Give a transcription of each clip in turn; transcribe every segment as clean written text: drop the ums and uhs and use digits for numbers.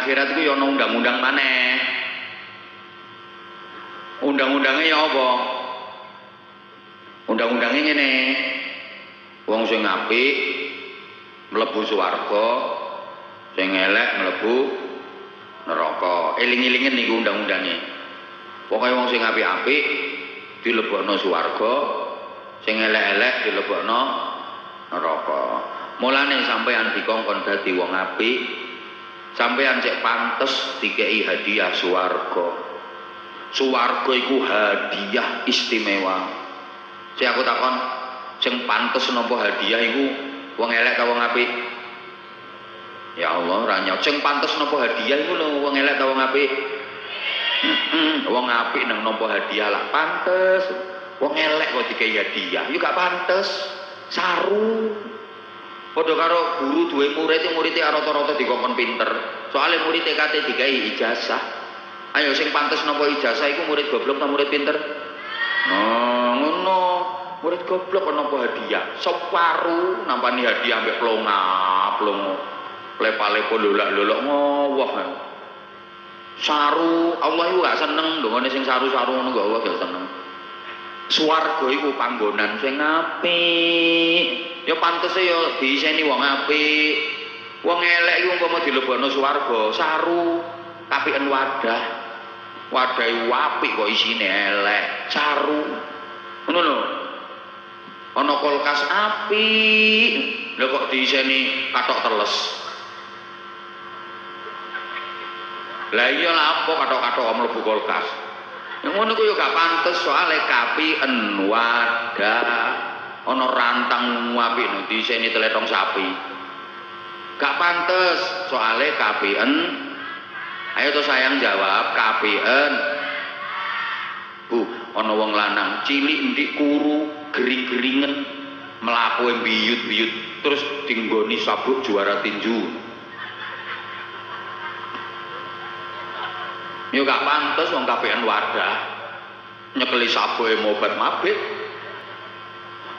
akhirat iku ya ana undang-undang maneh. Undang-undangnya ya apa? Undang-undangnya ngene. Wong sing apik mlebu swarga, sing elek mlebu neraka. Eling-elingen niku undang-undange. Pokoke wong sing apik-apik dilebokno swarga, sing elek-elek dilebokno neraka. Mulane sampean dikongkon dadi wong apik, sampean cek pantes dikei hadiah swarga. Swarga iku hadiah istimewa. Sing aku takon, sing pantes napa hadiah iku wong elek ta wong apik? Ya Allah, ora nyaut. Sing pantes napa hadiah iku lho wong elek ta wong apik? Wong apik nang nampa hadiah lah pantes. Wong elek kok dikei hadiah, yo gak pantes. Saru. Padha karo guru duwe murid, muridé rata-rata dikongkon pinter. Soale murid kate dikei ijazah. Ayo sing pantes nampa ijazah iku murid goblok ta murid pinter? Nah, ngono. Murid goblok kok nampa hadiah. Separu nampani hadiah ambek plonga-plongo. Lepa-lepo lolak-lolok ngowah. Saru, Allah iku gak seneng dongane sing saru-saru ngono kok Allah gak seneng. Swarga iku panggonan sing apik. Ya pantese ya diiseni wong apik. Wong elek iku umpama dilebokno swarga, saru, kapiken wadah. Wadah apik kok isine elek, saru. Ngono lho. Ana kulkas apik, lho kok diiseni kathok teles. Lah iya lah apa kathok-kathok mlebu kulkas. Yang ngono ku yo gak pantes soalé kapiken wadah. Ana rantang apik no diiseni telethong sapi. Gak pantes soalé kapiken. Ayo to sayang jawab, kapiken. Bu, ana wong lanang cilik ndik kuru, gering-geringen, mlaku mbiyut-biyut terus dinggoni sabuk juara tinju. Yo gak pantes wong kapiken wadah. Nyekeli sabuke mobat mabit.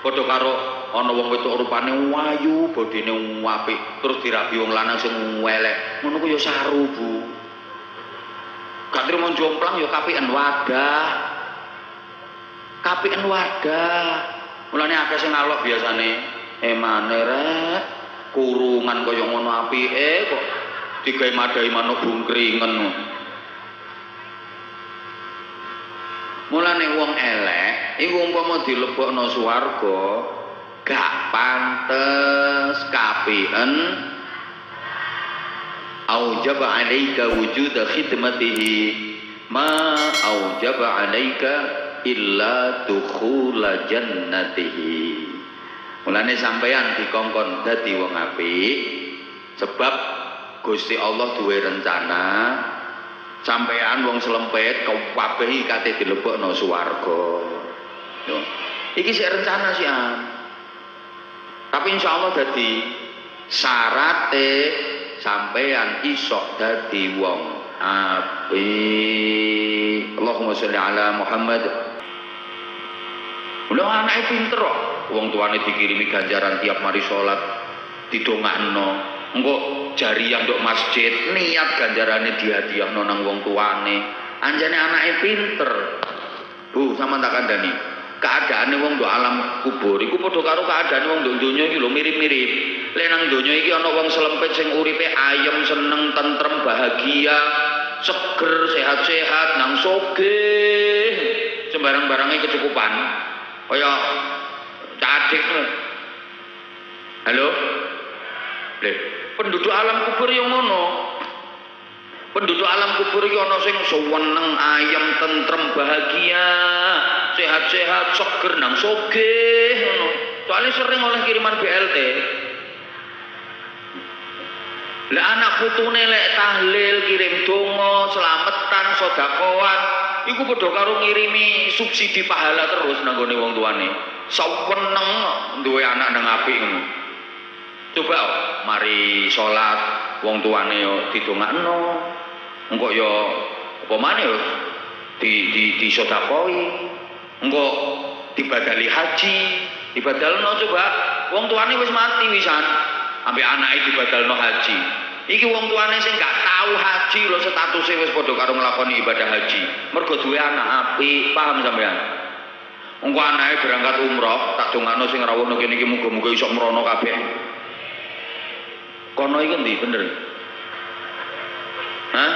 Padha karo ana wong wedok rupane wayu, bodine apik, terus dirabi wong lanang sing elek. Ngono ku yo saru, Bu. Gak trimo jomplang ya kapiken wadah. Kapiken wadah. Mulane akeh sing ngalok biasane. Emane rek, kurungan kaya ngono apike kok digawe madahi manuk bungkringen. Mulane wong elek iku umpama dilebokno swarga gak pantes kapiken. Aujaba alaika wujuda khidmatihi ma aujaba alaika illa dukhula jannatihi. Mulane sampeyan dikongkon dadi wong apik sebab Gusti Allah duwe rencana. Sampeyan wong selempet kabeh kate dilebokno swarga. Yo. Iki sik rencana sih Tapi insyaallah dadi syarate sampeyan iso dadi wong apik. Allahumma sholli ala Muhammad. Lho anake pinter kok. Wong tuane dikirimi ganjaran tiap mari salat didongakno. Engko jariah nduk masjid, niat ganjarane dihadiahno nang wong tuane. Anjane anake pinter. Bu, sampean tak kandhani. Keadaane wong nduk alam kubur iku padha karo keadaane wong nduk donya iki lho mirip-mirip. Lek nang donya iki ana wong selempit sing uripe ayem, seneng, tentrem, bahagia, seger, sehat-sehat, nang sugih. Sembarang-barangnya kecukupan. Kaya cadik. Halo? Leh, penduduk alam kubur yang ngono. Penduduk alam kubur iki ana sing seneng, ayem, tentrem, bahagia, sehat-sehat, seger nang sugih ngono. Soale sering oleh kiriman BLT. Lah anak putune lek tahlil, kirim donga, slametan, sedekahan, iku padha karo ngirimi subsidi pahala terus nang gone wong tuane. Seneng duwe anak nang apik ngono. Coba mari salat wong tuane yo didongakno. Engko yo apa maneh yo di sedekahi. Engko dibadali haji, dibadalno coba wong tuane wis mati wisan, ambek anake dibadalno haji. Iki wong tuane sing gak tahu haji ngaji lho statusé wis padha karo nglakoni ibadah haji. Mergo duwe anak apik, paham sampean? Engko anake berangkat umroh, tak dongakno sing rawuhno kene iki muga-muga iso mrono kabeh. Kono iki ndi bener? Hah?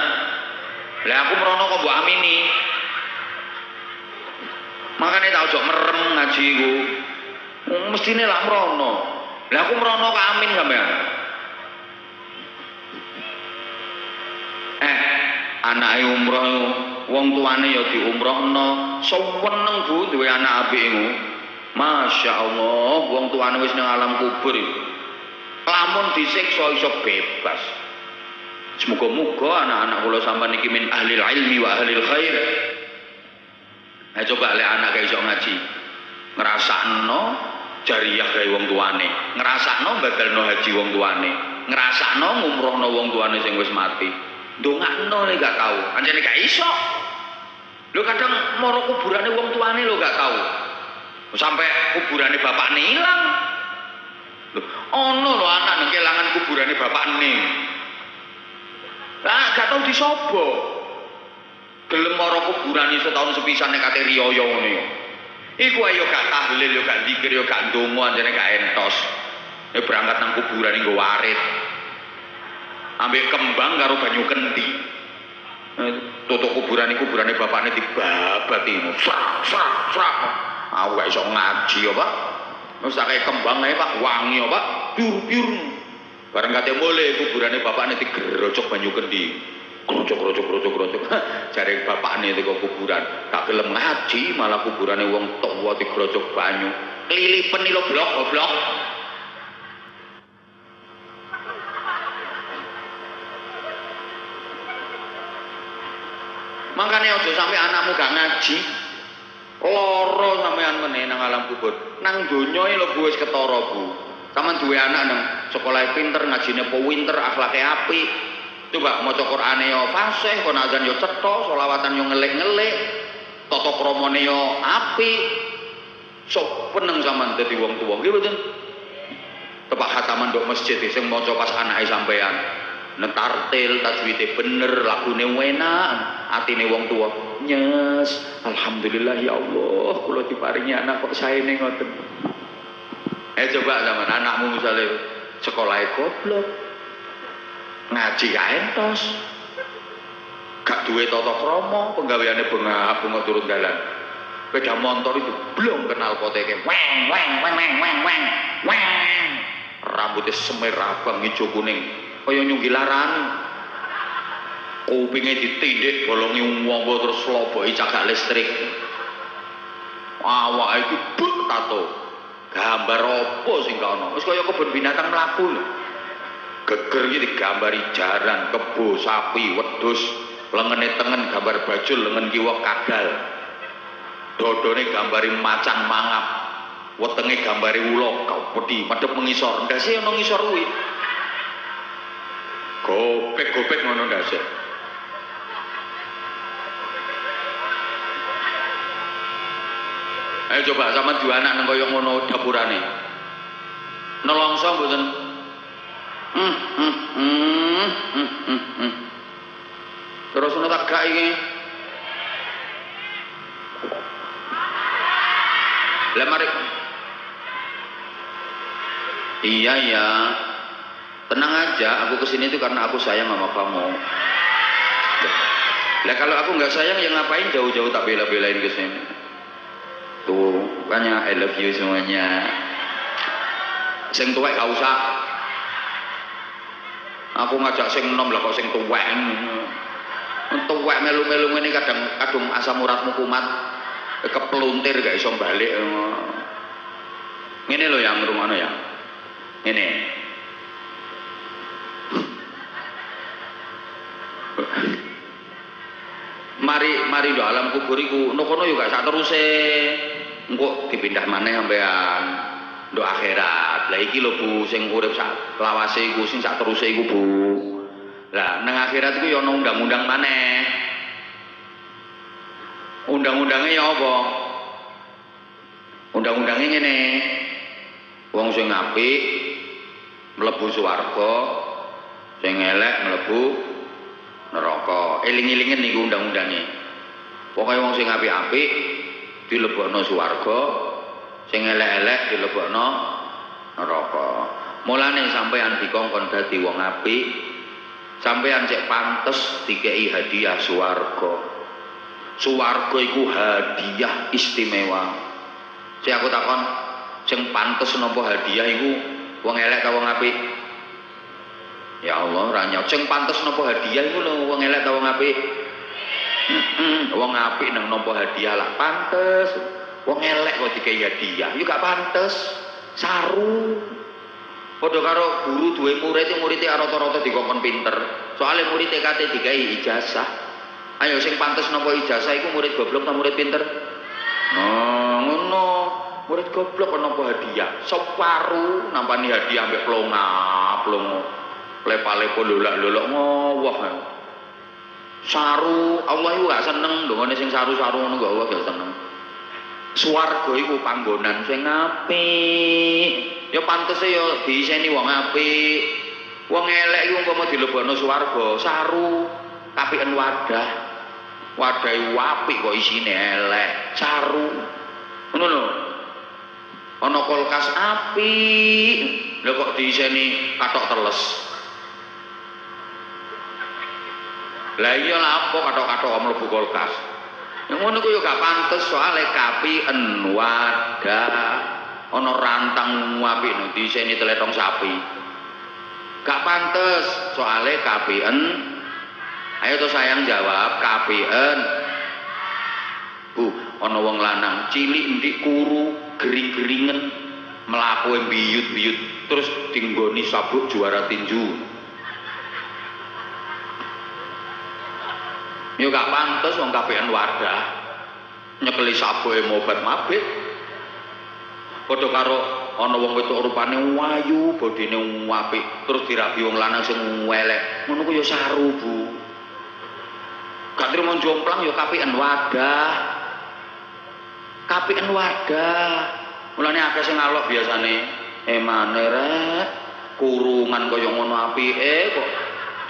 Lah aku mrono kok mbok amini. Makane tak ojo merem ngaji iku. Mestine lak mrono. Lah aku mrono kok amin sampean. Anake umroh wong tuane ya diumrohno, seneng Bu duwe anak apik iku. Masyaallah, wong tuane wis ning alam kubur. Lamun disiksa iso bebas. Semoga-moga anak-anak kula sampean iki min ahlil ilmi wa ahlil khair. Coba lek anak iso ngaji, ngrasakno jariyah gawe wong tuane, ngrasakno badalno haji wong tuane, ngrasakno ngumrohno wong tuane sing wis mati. Ndongakno nek gak tau, anjene gak iso. Lho kadang moro kuburane wong tuane lho gak tau. Sampai kuburane bapakne ilang. Lho ono lho anak nang kelangan kuburane bapakne. Lah gak tau disobo. Gelem moro kuburane setahun sepisan nek kate riyaya ngene. Iku ayo gak tahlil yo gak zikir yo gak ndonga anjene gak entos. Nek berangkat nang kuburane nggo warit. Ambek kembang karo banyu kendi. Tutuk kuburane bapakne dibabati ngono. Srak. Aku gak iso ngaji ya, Pak. Wis tak kaya kembang ae, Pak, wangi ya, Pak. Piur. Bareng kate mulai kuburane bapakne digerojok banyu kendi. Krocok. Jare bapakne teko kuburan, gak gelem ngaji, malah kuburane wong tuwa digerojok banyu. Klilipen lho blok. Makanya aja sampai anakmu gak ngaji, loro sampean meneh nang alam kubur. Nang donya lho Bu wis ketara Bu. Sampeyan duwe anak nang sekolah pinter, ngajine pinter, akhlake apik. Coba maca Qur'ane yo fasih, kon azan yo cetha, selawatan yo ngelik-ngelik, tata kramane yo apik. Sok peneng sampean dadi wong tuwa. Nggih mboten? Tepak khataman ndok masjid sing maca pas anake sampean. Netartil tajwide bener, lagune enak, atine wong tua nyes. Alhamdulillah ya Allah, kula diparingi anak kok saene ngoten. Coba zaman anakmu misalnya sekolah goblok, ngaji gak entos, gak duwe tata krama, penggaweane bengak-bengok turun dalan. Sepeda motor itu belum kenal poteke. Weng. Rambutnya semir abang hijau kuning. Kaya nyunggilaran, kupingnya ditindik, bolongi wong terus loboki cagak listrik. Awak itu buk tato, gambar apa sing kono? Wis kaya kebun binatang mlaku lho. Geger iki digambari jaran, kebo, sapi, wedhus, lengene tengen gambar bajul, lengen kiwa kadal. Dodone gambari macan mangap, wetenge gambari ula, kau pedhi madhep mengisor. Ndase ana ngisor kuwi. Gopek ngono ndase. Ayo coba sama dua anak nang kaya ngono dapurane. Nelongso mboten. Terus ono tak gak iki. Lah mari. Iya ya. Tenang aja, aku kesini itu karena aku sayang sama kamu. Lah kalau aku nggak sayang, ya ngapain jauh-jauh tak bela-belain kesini? Tuh, banyak I love you semuanya. Sing tuwek gak usah. Aku ngajak sing enom lah kok sing tuwek. Tuwek melu-melu ngene kadang asam uratmu kumat, kepeluntir gak iso balik. Ngene lho yang rumono ya. Ngene. Mari do alam kubur iku nokono yo gak sak teruse engko dipindah maneh sampean do akhirat. Lah iki lho Bu sing urip sak lawase iku sing sak teruse iku Bu. Lah nang akhirat iku yo ana undang-undang maneh. Undang-undange ya apa? Undang-undange ngene. Wong sing apik mlebu swarga, sing elek mlebu neraka. neraka. Eling-elingen niku undang-undange. Pokoke wong sing apik-apik dilebokno swarga, sing elek-elek dilebokno neraka. Mulane sampean dikongkon dadi wong apik, sampean cek pantes dikei hadiah swarga. Swarga iku hadiah istimewa. Sing aku takon, sing pantes nampa hadiah iku wong elek ta wong apik? Ya Allah, ora nyaut. Sing pantes nampa hadiah iku lho wong elek ta wong apik? Wong apik nang nampa hadiah lah pantes. Wong elek kok dikei hadiah, yo gak pantes. Saru. Padha karo guru duwe murid rata-rata dikongkon pinter. Soale murid kate dikai ijazah. Ayo sing pantes nampa ijazah iku murid goblok ta murid pinter? Nah, ngono. Murid goblok kok nampa hadiah. Separu nampani hadiah ambek plonga-plongo. Lepa-lepo lolak-lolok ngowah. Saru, Allah iku gak seneng ndongane sing saru-saru ngono kok Allah gak seneng. Swarga iku panggonan sing apik. Ya pantese ya diiseni wong apik. Wong elek iku umpama dilebokno swarga, saru, kapiken wadah. Wadah iku apik kok isine elek, saru. Ngono lho. Ana kulkas apik, lho kok diiseni kathok teles. Lah iya lah apa kathok-kathok mlebu kulkas. Yang ngono ku yo gak pantes soalé kapiken wadah. Ana rantang apik no diseni teletong sapi. Gak pantes soalé kapiken. Ayo to sayang jawab kapiken. Bu, ana wong lanang cilik ndik kuru gering-geringen mlaku biyut-biyut terus dinggoni sabuk juara tinju. Yo gak pantes wong kapiken wadah nyekeli sabuke mobat mabit. Padha karo ana wong wedok rupane wayu, bodine apik, terus dirabi wong lanang sing elek. Ngono ku yo saru, Bu. Gak trimo jomplang yo kapiken wadah. Kapiken wadah. Mulane akeh sing ngalok biasane. Emane rek, kurungan kaya ngono apike kok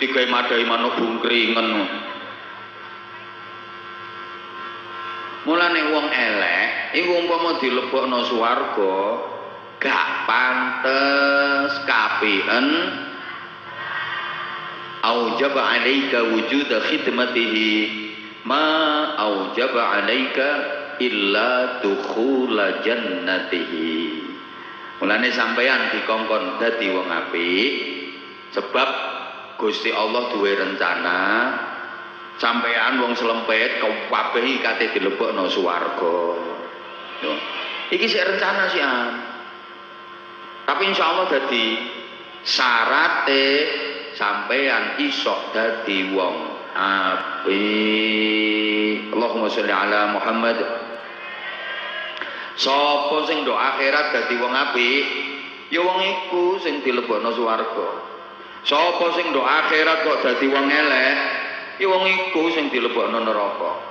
digawe madahi manuk bungkringen. Mulane wong elek iku umpama dilebokno swarga gak pantes kapiken aujaba alaika wujuda khidmatihi ma aujaba alaika illa dukhula jannatihi. Mulane sampeyan dikongkon dadi wong apik sebab Gusti Allah duwe rencana. Sampean wong selempet kabeh kate dilebokno swarga. Yo. Iki sik rencana sih Tapi insyaallah dadi syarate sampean iso dadi wong apik. Allahumma sholli ala Muhammad. Sapa sing do akhirat dadi wong apik, ya wong iku sing dilebokno swarga. Sapa sing do akhirat kok dadi wong elek, ya wong iku sing dilebokno neraka.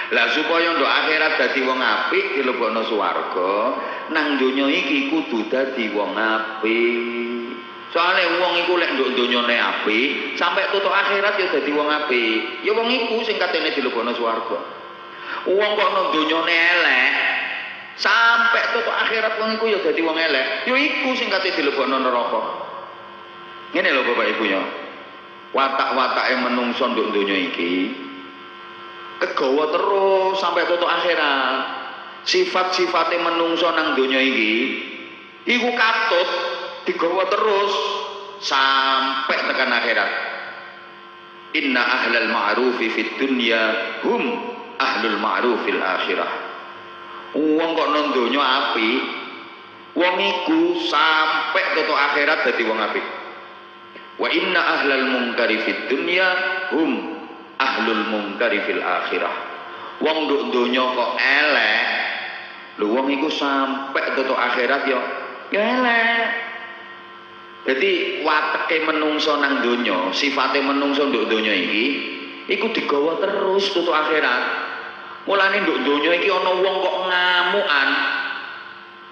Lah supaya ndok akhirat dadi wong apik dilebokno swarga, nang donya iki kudu dadi wong apik. Soale wong iku lek ndok donyane apik, sampai tutuk akhirat ya dadi wong apik. Ya wong iku sing katene dilebokno swarga. Wong kok nang donyane elek, sampai tutuk akhirat wong iku ya dadi wong elek. Ya iku sing katene dilebokno neraka. Ngene lho Bapak Ibu ya. Watak-watake menungso nduk donya iki kegawa terus sampai tutuk akhirat. Sifat-sifate menungso nang donya iki iku katut digawa terus sampai tekan akhirat. Inna ahlal ma'rufi fid dunya hum ahlul ma'rufil akhirah. Wong kok nang donya apik, wong iku sampai tutuk akhirat dadi wong apik. Wa inna ahlal munkari fid dunya hum ahlul munkari fil akhirah. Wong nduk donya kok elek, lho wong iku sampai tutuk akhirat ya elek. Jadi wateke menungso nang donya, sifate menungso nduk donya iki iku digawa terus tutuk akhirat. Mulane nduk donya iki ana wong kok ngamukan.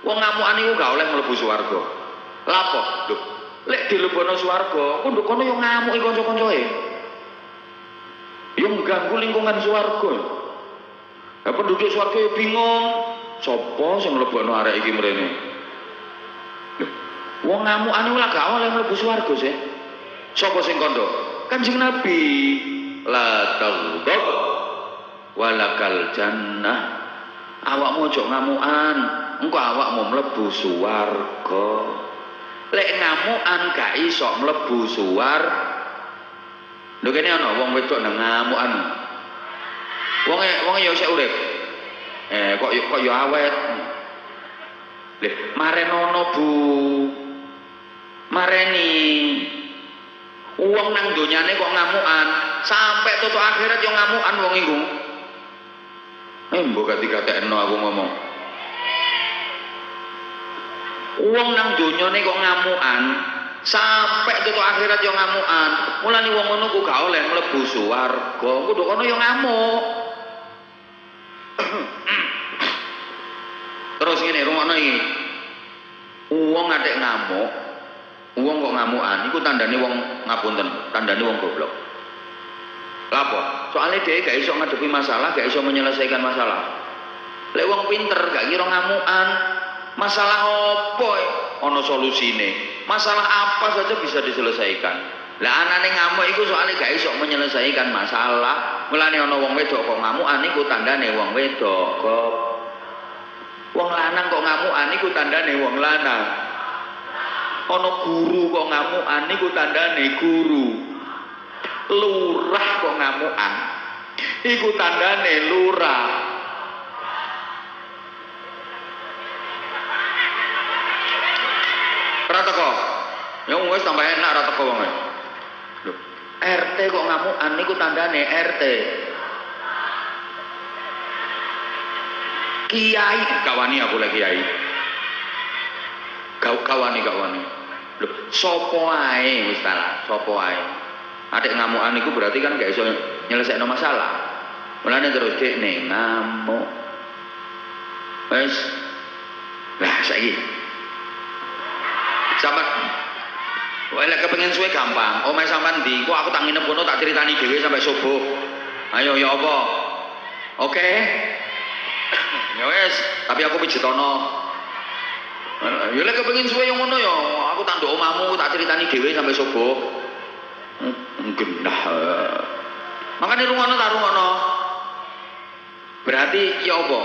Wong ngamukan iku gak oleh mlebu swarga. Lha apa? Lho, lek dilebokno swarga, ku nduk kono yo ngamuki kanca-kancane. mengganggu lingkungan swarga. Lah penduduk swarga ya bingung, sapa sing mlebokno arek iki mrene? Wong ngamukan iku lak gak oleh mlebu swarga sih. Sapa sing kandha? Kanjeng Nabi. La taghdab walakal jannah. Awakmu aja ngamukan, engko awakmu mlebu swarga. Lek ngamukan gak iso mlebu swarga. Lho kene ana wong wedok nang ngamukan. Wonge ya isih urip. Kok ya awet. Lho, marenono Bu. Mareni. Wong nang donyane kok ngamukan, sampai tutuk akhirat yo ngamukan wong iku. Mbok gati-gatekno aku ngomong. Wong nang donyane kok ngamukan, sampai tutuk akhirat yo ngamukan. Mulane wong ngono ku gak oleh mlebu swarga. Kudu kono yo ngamuk. Terus ngene rungokno iki. Wong adek ngamuk, wong kok ngamukan iku tandane wong ngapunten, tandane wong goblok. Lha apa? Soale dhewe gak iso ngadepi masalah, gak iso menyelesaikan masalah. Lek wong pinter gak kira ngamukan, masalah apa ana solusine. Masalah apa saja bisa diselesaikan. Lah anane ngamuk iku soalnya gak iso menyelesaikan masalah. Mulane ana wong wedok kok ngamukan iku tandane wong wedok kok. Wong lanang kok ngamukan iku tandane wong lanang. Ana guru kok ngamukan iku tandane guru. Lurah kok ngamukan iku tandane lurah. Ora teko. Ya wis tambah enak ora teko wong. Lho, RT kok ngamukan niku tandane RT. Kiai kawani aku lagi kiai. Kawani. Lho, sapa ae wis ta, sapa ae. Adek ngamukan iku berarti kan gak iso nyelesaikno masalah. Mulane terus dekne ngamuk. Wis. Lah saiki. Sampai wae lek kepengin suwe gampang. Omahe sampean ndi? Kok aku tak nginep kono tak critani dhewe sampai subuh. Ayo ya apa? Oke. Ya wis, tapi aku pijetono. Ya lek kepengin suwe yo ngono ya, aku tak nduk omahmu tak critani dhewe sampai subuh. Genah. Makane rungono ta rungono. Berarti ya apa?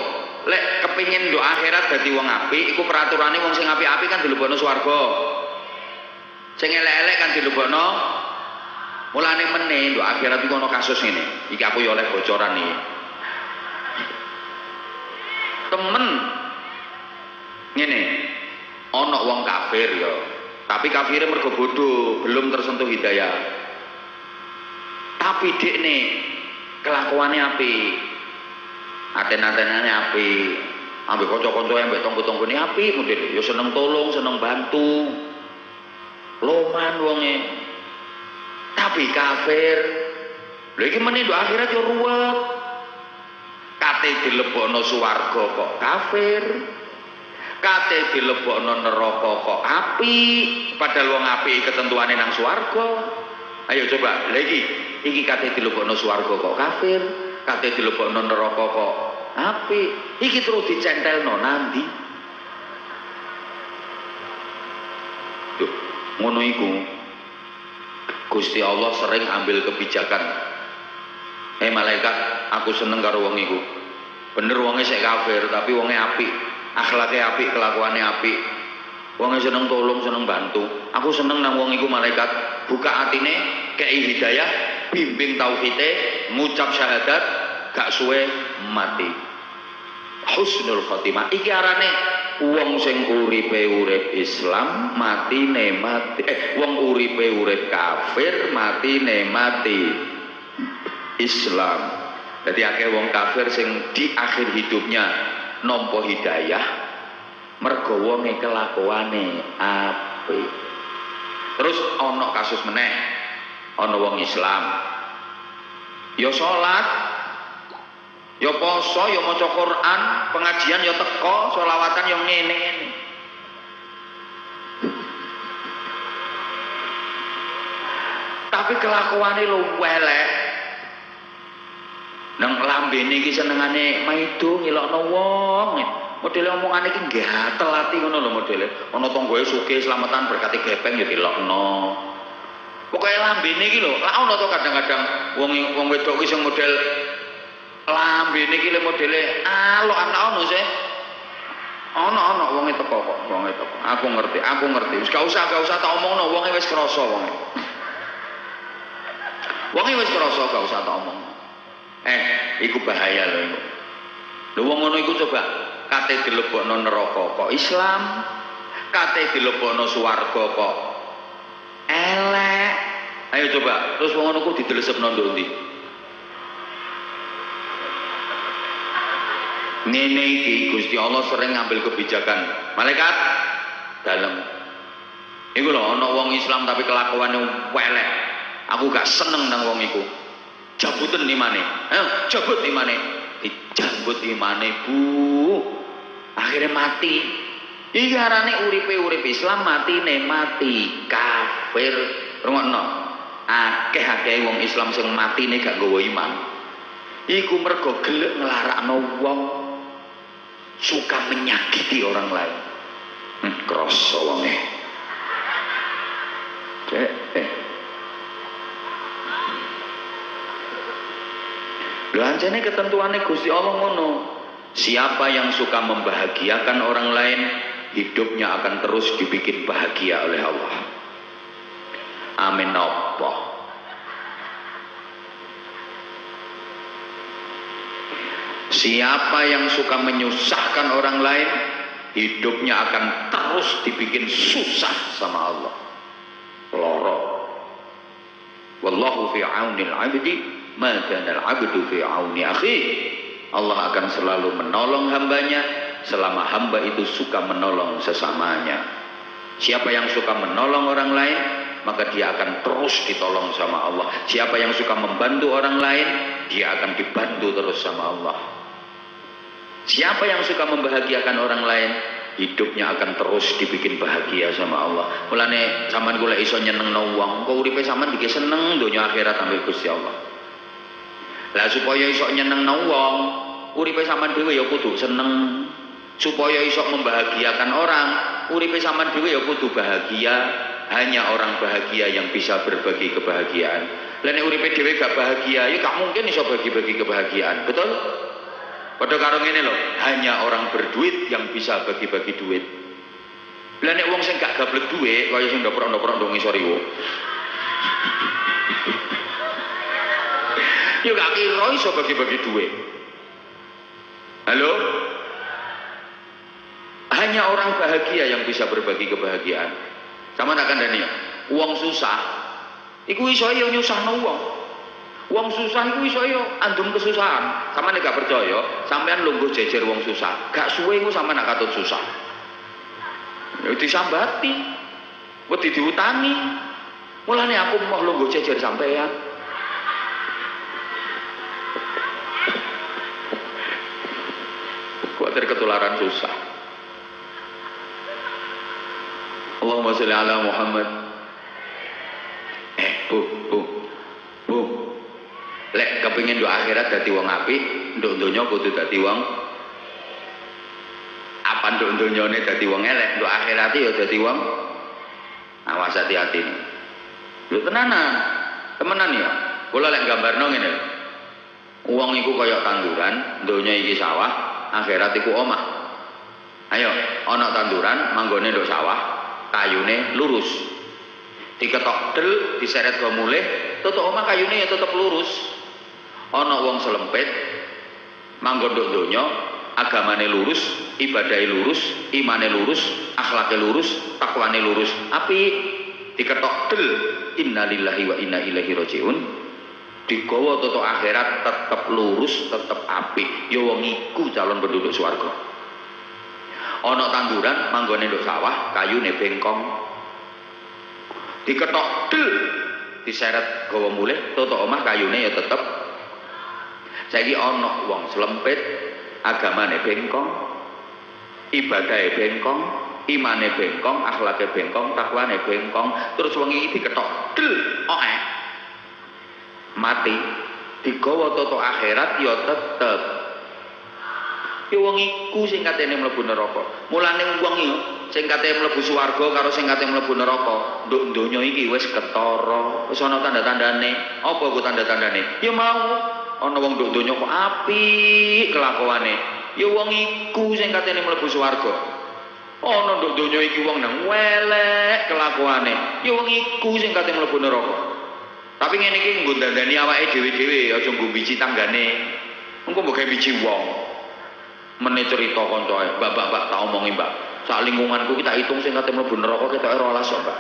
Lek kepengin nduk akhirat dadi wong apik, iku peraturane wong sing apik-apik kan dilebokno swarga. Sing elek-elek kan dilebokno. Mulane meneh nduk akhirat iku ana kasus ngene. Iki aku ya oleh bocoran iki. Temen ngene, ana wong kafir ya. Tapi kafire mergo bodoh, belum tersentuh hidayah. Tapi dekne kelakuane apik. Aten-atenane apik. Ambek kanca-kanca ambek tonggo-tanggone apik model. Ya seneng tolong, seneng bantu. Loman wonge. Tapi kafir. Lha iki meneh nduk akhirat ya ruwet. Kate dilebokno swarga kok kafir. Kate dilebokno neraka kok apik. Padahal wong apik ketentuane nang swarga. Ayo coba, lha iki kate dilebokno swarga kok kafir. Kate dilebokno neraka kok apik. Iki terus dicentelno nandi. Duh, ngono iku. Gusti Allah sering ambil kebijakan. Malaikat, aku seneng karo wong iku. Bener wonge sik kafir, tapi wonge apik. Akhlake apik, kelakuane apik. Wonge seneng tolong, seneng bantu. Aku seneng nang wong iku malaikat. Buka atine, kei hidayah, bimbing tauhide, ngucap syahadat, gak suwe mati. Husnul khotimah. Iki arane wong sing uripe urip Islam, matine mati. Wong uripe urip kafir, matine mati Islam. Jadi akeh wong kafir sing di akhir hidupnya nampa hidayah mergo wonge kelakuane apik. Terus ana kasus meneh, ana wong Islam ya salat, ya poso, ya maca Quran, pengajian ya teko, selawatan ya ngene-ngene. Tapi kelakuane lu elek. lambene iki senengane maido ngelokno wong. Modele omongane iki gatel ati ngono lho modele. Ana tanggoe sugih slametan berkati gepeng ya dilokno. Pokoke lambene iki lho, lak ono to kadang-kadang wong wedok iki sing model lambene iki le modele alok anak ono sih. Ono wonge teko kok, wonge teko. Aku ngerti. Wis gak usah tak omongno, wonge wis krasa wonge. Wonge wis krasa gak usah tak omong. Iku bahaya lho iku. Lho wong ngono iku coba kate dilebokno neraka kok Islam, kate dilebokno swarga kok elek. Ayo coba, terus wong ngono ku didelesepno ndi? Ngene iki Gusti Allah sering ngambil kebijakan. Malaikat dalem. Iku lho ana wong Islam tapi kelakuane welek. Aku gak seneng nang wong iku. Jabuten imane. Jabut imane. Dijambut imane, Bu. Akhirnya mati. Iki arane urip Islam, matine mati kafir. Rungokno. Akeh-akeh wong Islam sing matine gak nggawa iman. Iku mergo gelek nglarakno wong, suka menyakiti orang lain. Krasa wonge. Belanjane ketentuane Gusti Allah ngono. Siapa yang suka membahagiakan orang lain, hidupnya akan terus dibikin bahagia oleh Allah. Amin apa? Siapa yang suka menyusahkan orang lain, hidupnya akan terus dibikin susah sama Allah. Loro. Wallahu fi aunil 'abdi ma kana al-'abdu fi auni akhi. Allah akan selalu menolong hambanya selama hamba itu suka menolong sesamanya. Siapa yang suka menolong orang lain, maka dia akan terus ditolong sama Allah. Siapa yang suka membantu orang lain, dia akan dibantu terus sama Allah. Siapa yang suka membahagiakan orang lain, hidupnya akan terus dibikin bahagia sama Allah. Mulane sampean golek iso nyenengno wong, kok uripe sampean iki seneng donya akhirat ambek Gusti Allah. Lah supaya iso nyenengno wong, uripe sampean dhewe ya kudu seneng. Supaya iso membahagiakan orang, uripe sampean dhewe ya kudu bahagia. Hanya orang bahagia yang bisa berbagi kebahagiaan. Lah nek uripe dhewe gak bahagia, ya gak mungkin iso bagi-bagi kebahagiaan. Betul? Padha karo ngene lho, hanya orang berduit yang bisa bagi-bagi duit. Lah nek wong sing gak gablek duit, kaya sing ndoprok-ndoprok ndong ngisor iku. Ya gak kira iso bagi-bagi duit. Halo? Hanya orang bahagia yang bisa berbagi kebahagiaan. Sama nak kandhani ya. Wong susah iku iso yo nyusahno wong. Wong susah iku iso yo andum kesusahan. Sampeyan gak percaya, sampeyan lungguh jejer wong susah. Gak suwe iku sampeyan nak katut susah. Ya disambati. Wedi diutangi. Mulane aku mau lungguh jejer sampeyan. Kuwatir ketularan susah. Allahumma sholli ala Muhammad. Bu. Lek kepengin nduk akhirat dadi wong apik, nduk donya kudu dadi wong apa nduk donyane dadi wong elek, nduk akhirate ya dadi wong awas hati-hati. Lho temenan ya. Kula lek gambarno ngene lho. Wong iku kaya tanduran, donya iki sawah, akhirat iku omah. Ayo, ana tanduran manggone nduk sawah, kayune lurus. Diketok del, diseret go mulih, tutuk omah kayune ya tetep lurus. Ana wong selempit, manggon nduk donya, agamane lurus, ibadahe lurus, imane lurus, akhlake lurus, takwane lurus. Apik diketok del, innalillahi wa inna ilaihi rajiun. Digawa tutuk akhirat tetep lurus, tetep apik. Ya wong iku calon penduduk swarga. Ana tanduran manggone nduk sawah, kayune bengkong. Diketok del, diseret gawa mulih, tutuk omah kayune ya tetep. Saiki ana wong selempit, agamane bengkong, ibadahe bengkong, imane bengkong, akhlake bengkong, takwane bengkong, terus wong iki diketok del, mati. digawa toto akhirat ya tetep. Ya wong iku sing katene mlebu neraka. Mulane wong iki sing katene mlebu swarga karo sing katene mlebu neraka, nduk donya iki wis ketara. Wis ana tanda-tandane. Apa ku tanda-tandane? Ya mau ana wong nduk donya kok apik kelakuane. Ya wong iku sing katene mlebu swarga. Ana nduk donya iki wong nang welek kelakuane. Ya wong iku sing katene mlebu neraka. Tapi ngene iki nggo dandani awake dhewe-dhewe, aja nggo biji tanggane. Engko mbok gawe biji wong. Mene cerita kancae, Mbak tak omongi, Mbak. Sak lingkunganku kita hitung sing kate mlebu neraka ketoke 12 kok, Mbak.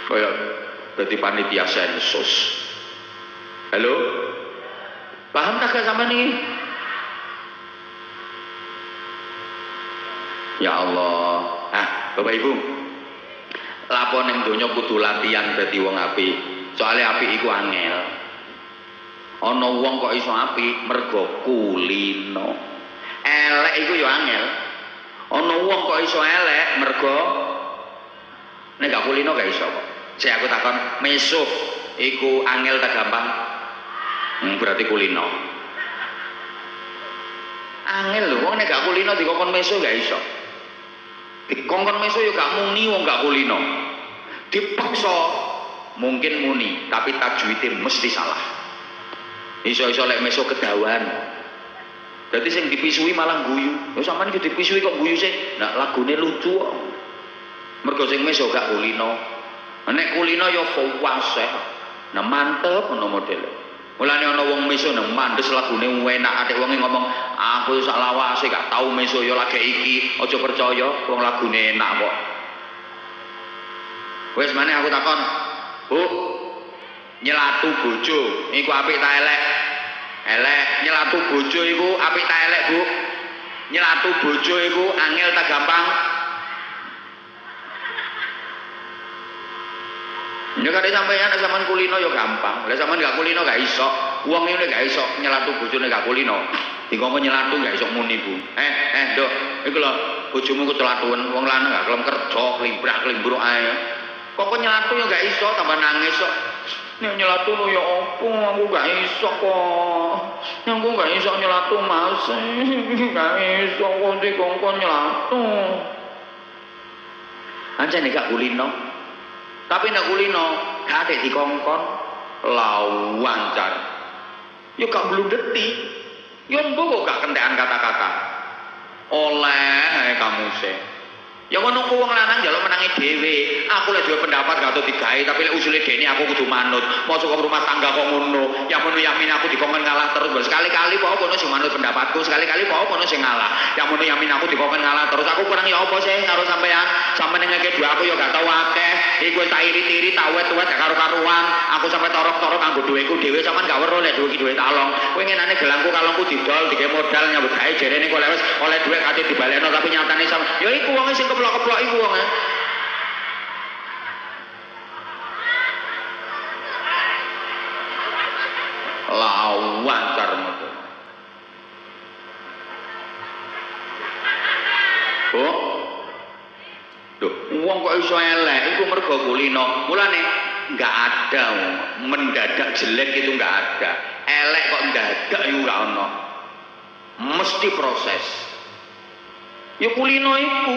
Kaya dadi panitia sensus. Halo? Paham tak sampean iki? Ya Allah. Ah, Bapak Ibu. Lapor ning donya kudu latihan dadi wong apik. Soale apik iku angel. Ana wong kok iso apik mergo kulino. Elek iku ya angel. Ana wong kok iso elek mergo nek gak kulino gak iso kok. Sik aku takon, mesuh iku angel ta gampang? Berarti kulino. Angel lho, wong nek gak kulino dikongkon mesuh gak iso. Dikongkon mesuh ya gak muni wong gak kulino. Dipaksa mungkin muni, tapi tajwidnya mesti salah. Iso-iso lek meso kedawan. Berarti sing dipisui malah guyu. Ya sampean iki dipisui kok guyu sih? Nah, lagune lucu kok. Mergo sing meso gak kulino. Nek kulino ya fawaseh. Nah, mantep ngono modele. Mulane ana wong meso nang mandes lagune enak atik wonge ngomong, "Aku sak lawase gak tau meso ya lagi iki." Aja percaya, wong lagune enak kok. Wis maneh aku takon, "Bu, nyelatu bojo iku apik ta elek?" Elek. Nyelatu bojo iku apik ta elek, Bu? Nyelatu bojo iku angel ta gampang? Ya kare sampean kulino ya gampang. Lah sampean gak kulino gak iso. Wong ngene gak iso nyelatu bojone gak kulino. Dikongkon nyelatu gak iso muni, Bu. Nduk, iku lho bojomu ku celatuen, wong lanang gak kelem kerja, klimbrak-klimbruk ae. Kok nyelatu ya gak iso tambah nangis kok. Nek nyelatu lho ya opo, aku gak iso kok. Aku gak iso nyelatu Mas. Gak iso kok dikongkon nyelatu. Anjane gak kulino. Tapi nek kulino gak ada dikongkon lawancar. Ya gak blundeti. Ya mbok kok gak kentekan kata-kata. Oleh kamu sih. Ya ngono ku wong lanang njaluk menangi dhewe. Aku lek duwe pendapat gak tau digawe, tapi lek usule dene aku kudu manut. Mosok rumah tangga kok ngono. Ya ngono yamin aku dikongkon ngalah terus. Sekali-kali kok ono sing manut pendapatku, sekali-kali kok ono sing ngalah. Ya ngono yamin aku dikongkon ngalah terus. Aku kurang ya apa sih karo sampean? Sampeyan ngeke duwe aku ya gak tau akeh. Iku wis tak iri-iri, tak wet-wet gak karo-karuan. Aku sampe torok-torok kanggo duweku dhewe, sampean gak weruh lek duwe iki duwe talong. Kowe ngenane gelangku kalongku didol, dikek modal nyambut gawe jerene kok lek wis oleh duwe kate dibalekno tapi nyatane sama. Ya iku wong sing keplok-keplok iku wong. Lawan karmu. Oh. Duh, wong kok iso elek iku mergo kulino. Mulane enggak ada mendadak jelek itu enggak ada. Elek kok mendadak iku enggak ono. Mesti proses. Ya kulino iku.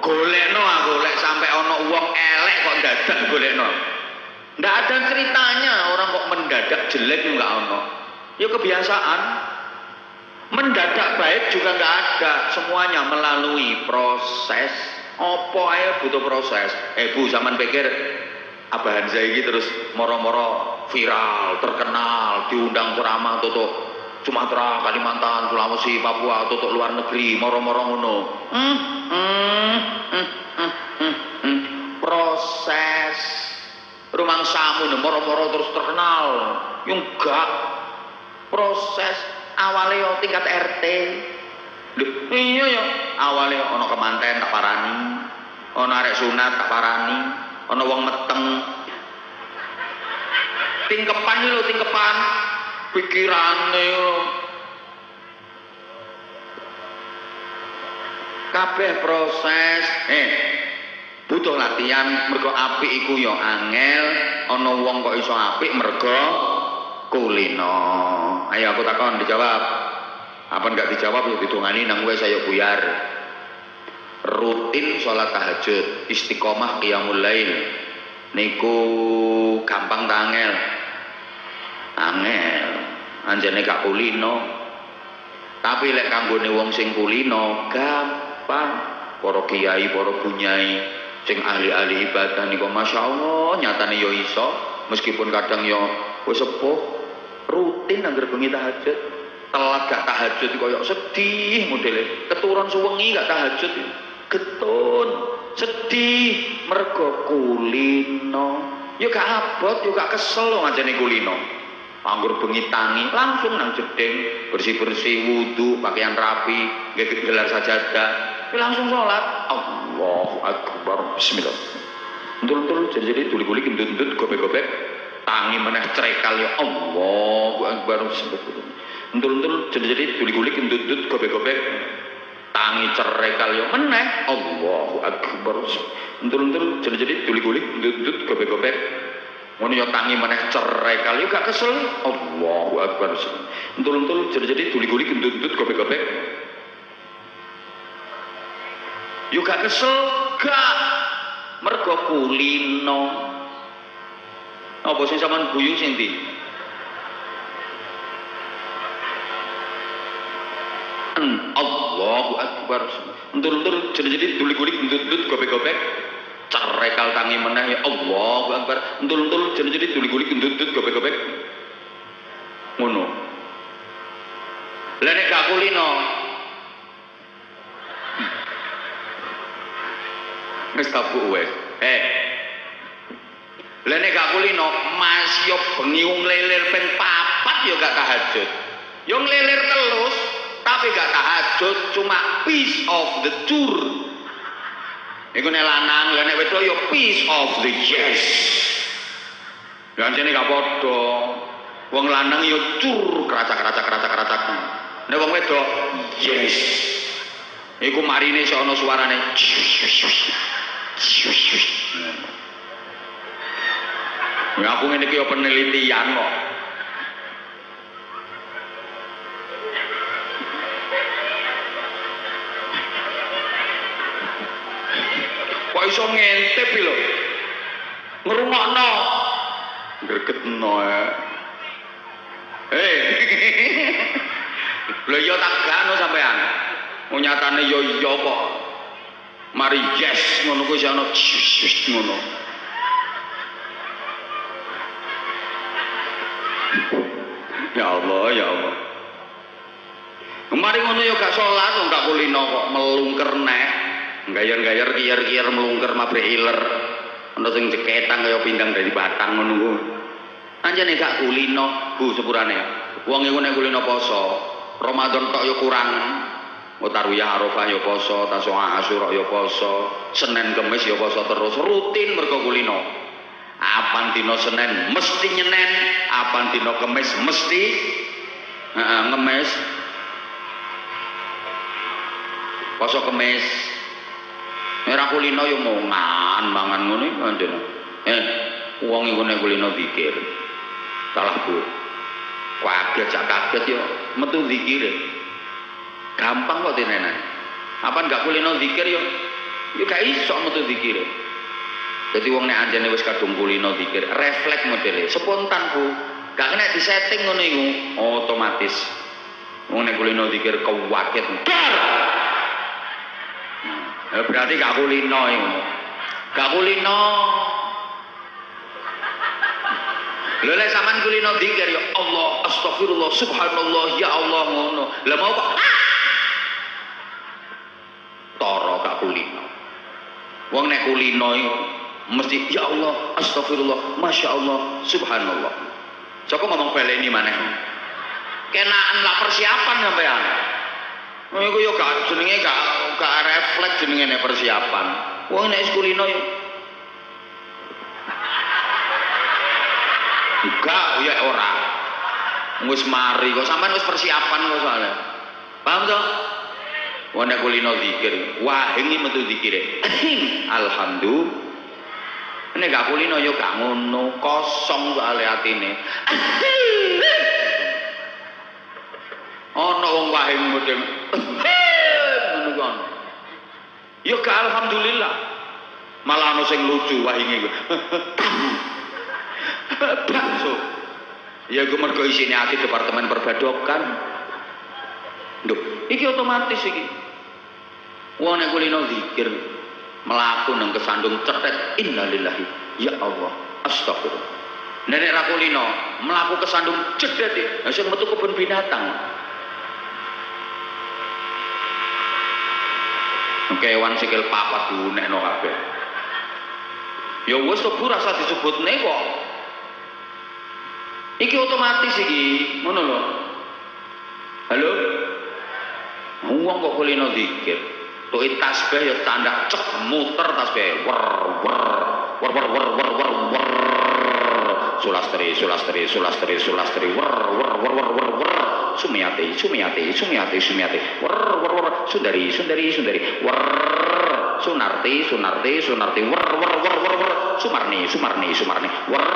Golekno aku lek sampe ono wong elek kok dadak golekno. Ndak ada ceritanya orang kok mendadak jelek enggak ono. Ya kebiasaan. Mendadak baik juga enggak ada. Semuanya melalui proses. Apa ae butuh proses. Bu sampean pikir Abah Hanza iki terus moro-moro viral, terkenal, diundang ceramah tutuk Sumatera, Kalimantan, Sulawesi, Papua, tutuk luar negeri, moro-moro ngono. Proses rumangsamu moro-moro terus terkenal. Yung gak proses awalnya yo tingkat RT. Lho, iya ya, awalnya ana kemanten tak parani, ana arek sunat tak parani, ana wong meteng. Tingkepan iki lho, tingkepan pikirane lho. Kabeh proses. Butuh latihan mergo apik iku ya angel, ana wong kok iso apik mergo kulino. Ayo aku takon dijawab. Apa enggak dijawab ya ditungani nang wis ayo buyar. Rutin sholat tahajud, istiqomah qiyamul lail. Niku gampang ta angel? Angel. Anjene gak kulino. Tapi lek kanggone wong sing kulino gampang. Para kiai, para bunyai sing ahli-ahli ibadah niku masyaallah nyatane yo iso meskipun kadang yo wis sepuh rutin anggar bengi tahajud. Telat gak tahajud koyo sedih modele. Keturun suwengi gak tahajud getun sedih mergo kulino. Yo gak abot, yo gak kesel lho ngancene kulino. Anggur bengi tangi langsung nang jeding bersih-bersih wudu pakaian rapi nggih gelar sajadah langsung sholat Allahu Akbar bismillah entul-entul jadi tuli-tuli gendut-gendut gobek-gobek tangi meneh crekal ya Allahu Akbar bismillah entul-entul jadi tuli-tuli gendut-gendut gobek-gobek tangi cerekal ya meneh Allahu Akbar entul-entul jadi tuli-tuli gendut-gendut gobek-gobek ngono ya tangi meneh cerai kali gak kesel Allahu Akbar entul-entul jadi tuli-tuli gendut-gendut gobek-gobek yo gak kesel gak mergo kulino apa sing sampean guyu sing ndi Allahu Akbar entul-entul jadi tuli-tuli gendut-gendut gobek-gobek cerekal tangi meneh ya Allahu Akbar entul-entul jadi tuli-tuli gendut-gendut gobek-gobek ngono lha nek gak kulino wis tabu wis lha nek gak kulino mas yo bengi nglelir ping 4 yo gak tahajud yo nglelir terus tapi gak tahajud cuma piece of the tour. Iku nek lanang, lha nek wedok ya piece of the yes. Lah jane gak padha. Wong lanang ya cur keracak. Nek wong wedok yes. Iku marine iso ana suarane. Ya aku ngene iki ya penelitian kok. Kok iso ngentip lho ngrungokno gregetno lho yo tak gakno sampean nyatane yo iya kok mari yes ngono kuwi ana ngono ya Allah kemarin ngono yo gak salat gak kulino kok melungker nek gayar-gayar kiyer-kiyer melungker mabrik iler ana sing ceketan kaya pindang dari batang ngono ku anjene gak kulino Bu sepurane wong iku nek kulino poso Ramadan tok yo kurang Tarwiyah Arafah yo poso Tasyu'a Asyura yo poso Senin Kemis yo poso terus rutin mergo kulino apan dina Senin mesti nyenen apan dina Kemis mesti ngemis poso Kemis Merah kulino yo mangan ngono anjene. Wong iku nek kulino zikir. Salah Bu. Kaget sak kaget yo metu zikire. Gampang kok tenenan. Apa enggak kulino zikir yo gak iso metu zikire. Dadi wong nek anjene wis kadung kulino zikir, refleks modele, spontan Bu. Gak kena disetting ngono iku, otomatis. Wong nek kulino zikir kewaget. Berarti gak kulino itu gak kulino lho lek sampean kulino dzikir ya Allah astagfirullah subhanallah ya Allah ngono lha mau kok toro gak kulino wong nek kulino itu mesti ya Allah astagfirullah masya Allah subhanallah coba ngomong baleni maneh kenaan lah persiapan sampean iku yo gak jenenge gak refleks jenenge nek persiapan. Wong nek kulino yo gak ya ora. Wis mari kok sampean wis persiapan kok soalnya. Paham to? wana kulino zikir wahingi metu zikire alhamdulillah nek gak kulino yo gak ngono kosong soal atine ana wong wahing model ngono kon yo gak alhamdulillah malah ana sing lucu wahinge bakso ya gue mergo isine ati departemen perbadokan nduk iki otomatis iki wong nek kulino zikir melaku nang kesandung cetet innalillahi ya Allah astagfirullah nek ra kulino melaku kesandung cedet ya sing metu kebun binatang kewan sikil papat dunekno kabeh ya wis to rasa disebutne kok iki otomatis iki ngono lho halo wong kok kulino zikir tuh tasbih ya tanda cek muter tasbih wer wer wer wer wer wer wer wer sulastri sulastri sulastri sulastri wer wer wer wer wer wer sumiati sumiati sumiati sumiati wer wer wer sundari sundari sundari wer sunarti sunarti sunarti wer wer wer wer wer sumarni sumarni sumarni wer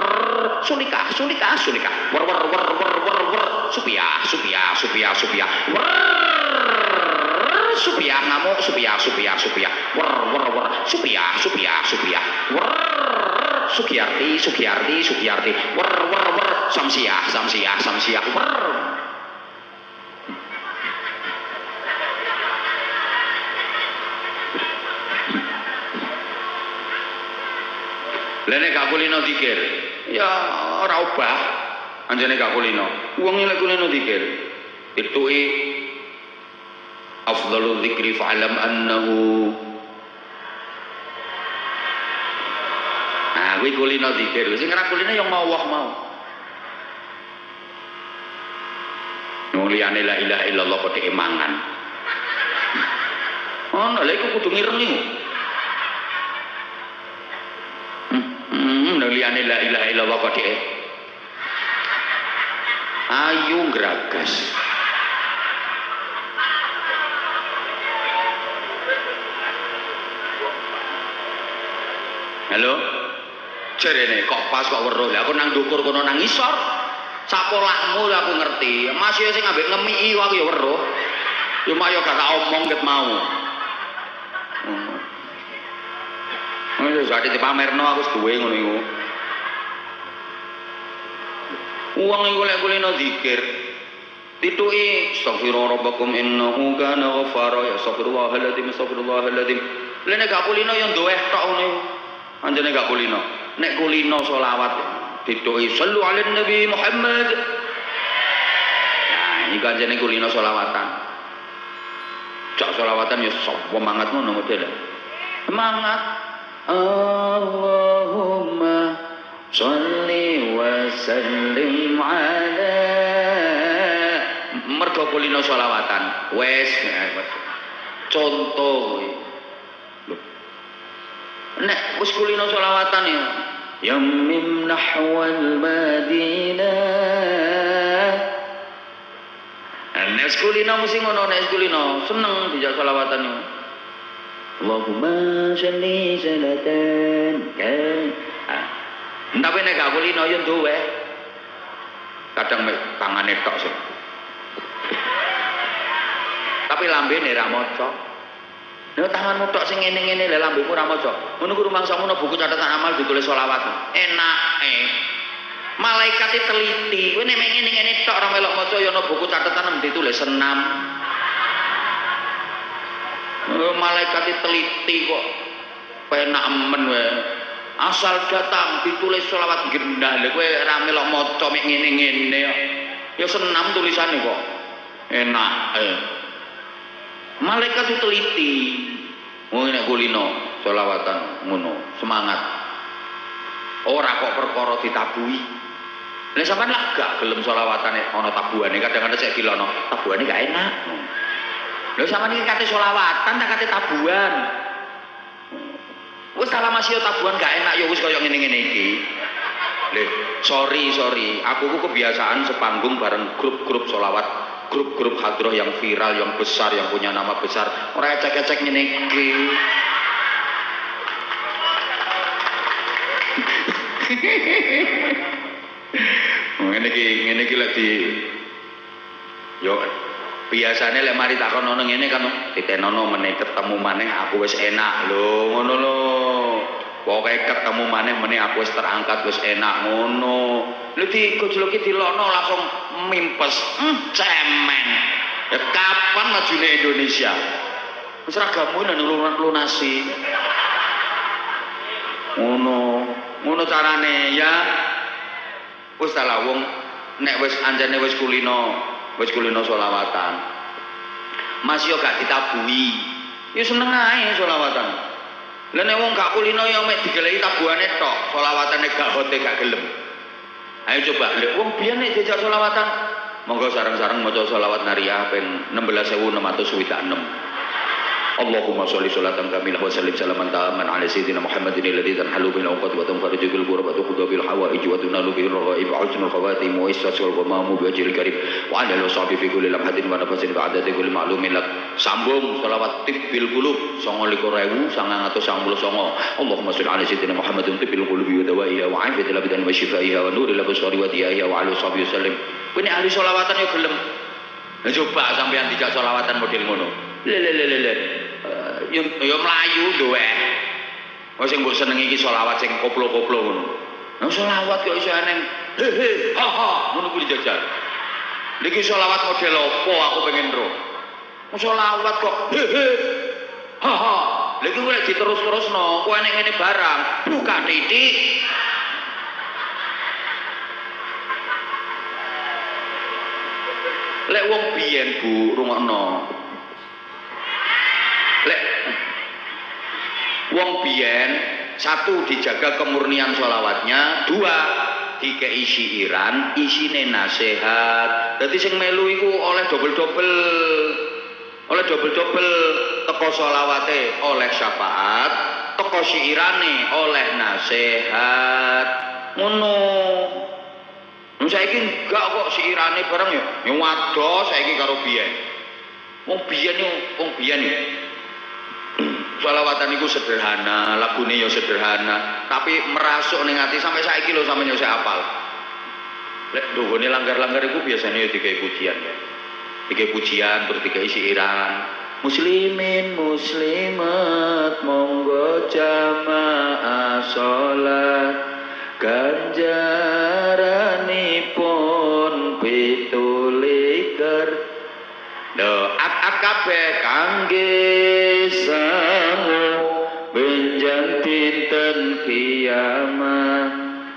sulika sulika sulika wer wer wer wer wer wer supia supia supia supia wer supia ngamuk supia supia supia wer wer wer supia supia supia wer Sugiyarti Sugiyarti Sugiyarti wer wer wer samsiah samsiah samsiah wer lene gak kulino zikir ya ora obah anjene gak kulino wong lek kulino zikir dituki afdhalul dzikri fa'lam annahu kuwi kulino zikir sing ora kulino yang mau mau liyane la ilaha illallah kok emangan ono lha iku kudu ngireng iku liyane la ilaha illallah kok ayu ngragas halo jarene kok pas kok weruh lha aku nang ndukur kono nang ngisor sapolakmu aku ngerti masih sing ambek ngemiki aku ya weruh cuma ya gak tak omong ket mau wis ati dipamerno aku duwe ngono iku wong iku lek kulino zikir dituki astaghfirullah rabbakum innahu kana ghaffara ya astaghfirullahaladzim lene gak kulino yang duwe tok ngono iku anjene gak kulino nek kulino selawat dituki sallu ala nabi Muhammad nah iki anjene kulino selawatan cak selawatan ya sapa mangat ngono model semangat Allahumma sholli wa sallim ala mergo kulino selawatan wes contoh nek wis kulino selawatan ya yammim nahwal madinah nek kulino mesti ngono nek kulino seneng dijak selawatan yo Allahumma sholli salatan tapi nek gak kulino yo duwe kadang tangane tok sih tapi lambene ra maca nek tanganmu tok sing ngene-ngene lha lambemu ra maca ngono ku rumangsamu ana buku catatan amal ditulis selawat enake malaikat teliti kowe nek ngene-ngene tok ora melok maca ya ana buku catatan ditulis senam malaikat teliti kok penak men wae asal datang ditulis selawat gendah lha kowe ora melok maca mek ngene-ngene ya senam tulisane kok enak malaikat itu teliti nek kulino selawatan ngono semangat ora kok perkara ditabuhi lha sampean lak gak gelem selawatane ana tabuhane kadang-kadang sik dilono tabuhane gak enak lha sampean iki kate selawatan tak kate tabuhan wis salah masih tabuhan gak enak ya wis kaya ngene-ngene iki lho sorry aku ku kebiasaan sepanggung bareng grup-grup selawat grup-grup hadroh yang viral, yang besar, yang punya nama besar. Ora ecek-ecek ngene iki. Ngene iki lek di yo biasane lek mari takon ono ngene kan ditenono meneh ketemu maneh aku wis enak lho ngono lho. Pokoke ketemu maneh meneh aku wis terangkat wis enak ngono. Lho digojloki dilokno langsung mimpes, cemen. Ya kapan majune Indonesia? Wis ragamu nang lunasi. Ngono carane ya. Wis ta wong nek wis anjane wis kulino selawatan. Mas yo gak ditabuhi. Ya seneng ae selawatan. Lah nek wong gak kulino ya mek digeleki tabuhane tok, selawatane gak hote gak gelem. Ayo coba lek wong biyen nek dijak selawatan, monggo sareng-sareng maca selawat nariyah ping 16666. Allahumma sholli sholatan kamilah wa sallim salaman taman ala sayyidina Muhammadin alladhi tanhalu bil uqad wa tanfariju bil ghurab wa tuqda bil hawaij wa tunalu bil raghaib wa husnul khawatim wa istasqal ghamamu bi wajhil karim wa ala washabi fi kulli lamhatin wa nafasin ba'da kulli ma'lumin lak. Sambung selawat tibbil qulub 2999. Allahumma sholli ala sayyidina Muhammadin tibbil qulubi wa dawaiha wa afiyatil abdan wa shifaiha wa nuril absari wa diyaiha wa ala washabi sallim. Kuwi ahli selawatan yo gelem. Nah coba sampean dijak selawatan model ngono. Yo mlayu duwe. Wong sing mbok senengi iki selawat sing koplo-koplo ngono. Nah selawat kok iso eneng he ha ha ngono kuwi dijajal. Niki selawat model opo aku pengen ro. Selawat kok he ha ha. Lha iki lek diterus-terusno kok enek ngene barang, buka titik. Lek wong biyen Bu rungokno. Lek wong biyen satu dijaga kemurnian sholawatnya, dua dikei syairan isine nasihat. Dadi sing melu iku oleh dobel-dobel teko sholawate oleh syafaat, teko syairane oleh nasihat. Ngono. Saiki enggak kok syairane bareng ya wados saiki karo biyen. Wong biyen selawatan itu sederhana, lagune ya sederhana, tapi merasuk ning ati sampai saiki lho sampeyan yo sik apal. Lek ndongone langgar-langgar iku biasane ya digawe pujian ya. Digawe pujian terus digawe syairan. Muslimin muslimat monggo jamaah salat ganjaranipun pituliker. At kabeh kangge sangu benjang dinten kiamat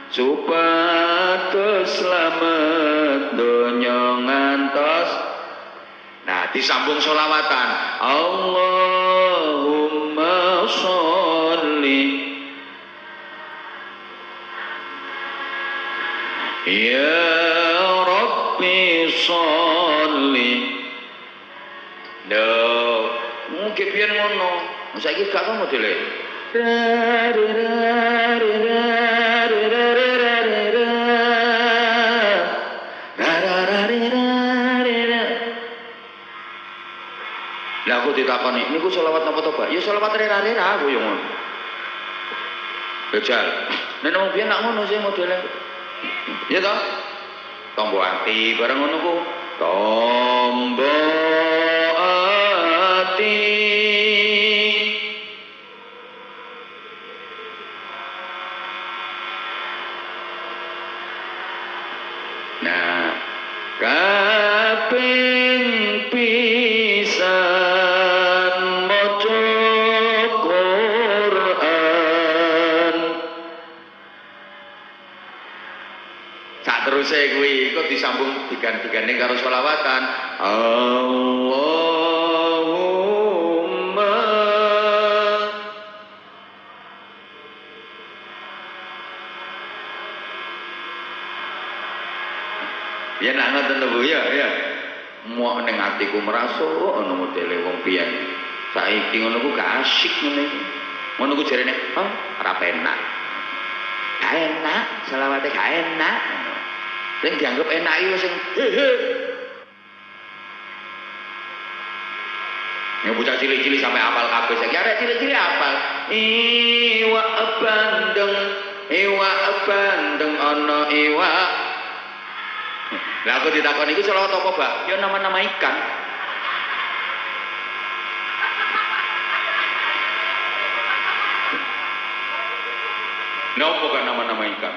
supados slamet donya ngantos. Nah disambung sholawatan Allahumma sholli ya Rabbi sholli. Mungkin biar ngono, saiki gak ono modele. Lah aku ditakoni, niku selawat napa to, Pak? Ya selawat rera-rera aku yo ngono. Bejal. Nek wong biyen nak ngono sih modele. Ya toh? Tombo ati bareng ngono ku. Tombo kaping pisan maca Quran. Sateruse kuwi kok disambung digan-digane karo selawatan Allahumma. Ya nak ngoten lho Bu ya. Muak ning atiku merasuk ana modele wong biyen. Saiki ngono ku gak asik ngene iki. Ngono ku jarene, "Oh, ora penak." Gak enak, selawate gak enak. Sing dianggap enak iki sing Ya bocah cilik-cilik sampai apal kabeh saiki. Arek cilik-cilik apal. Iwak bandeng ana iwak. Lah aku ditakoni iku selawat apa, Mbak? Ya nama-nama ikan. Napa kan nama-nama ikan?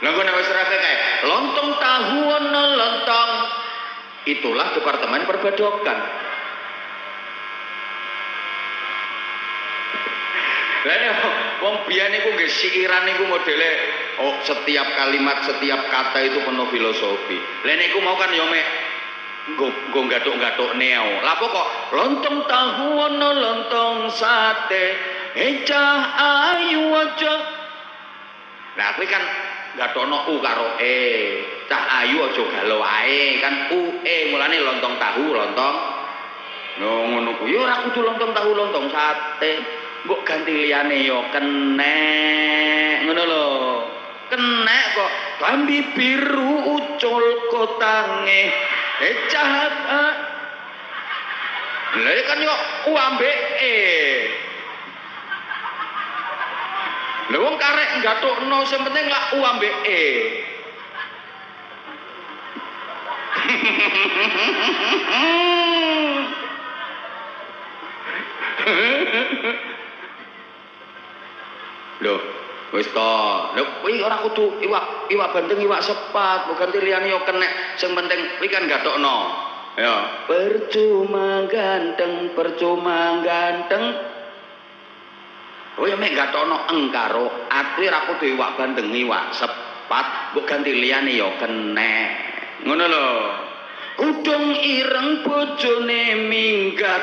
Lah kok nek wis kayak lontong tahu ana lontong. Itulah departemen perbadokan. Lah nek wong biyen iku nggih siiran niku modele setiap kalimat, setiap kata itu penuh filosofi. Lah niku mau kan yo mek nggo gathuk-gathuk neo. Lah kok lontong tahu ana lontong sate, cah ayu aja. Lah kuwi kan gathokno u karo e. Cah ayu aja galau ae kan mulane lontong tahu lontong. Ngono kuwi yo ora kudu lontong tahu lontong sate. Mbok ganti liyane yo kenek ngono lho. Kenek kok klambi biru ucul kotange cahat. Lah kan yo ambeke. Lha wong karek gathukno sing penting lak ambeke. Lho, wis to. Lho kuwi ora kudu iwak bandeng, iwak sepat, bukan liyane yo kenek. Sing penting kuwi kan gathokno. Ya, percuma ganteng. Oh ya mek gathokno eng karo at kuwi ora kudu iwak bandeng, iwak sepat, mbok ganti liyane yo kenek. Ngono lho. Udung ireng bojone minggat.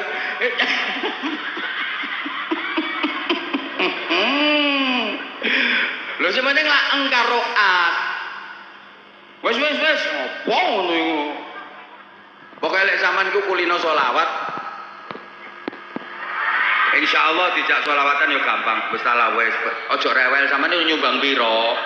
Lho sing penting lak eng karo at. Wis opo ngono iku. Pokoke lek sampean iku kulino selawat. Insyaallah dijak selawatan yo gampang. Wis salah wis. Aja rewel sampean nyumbang piro.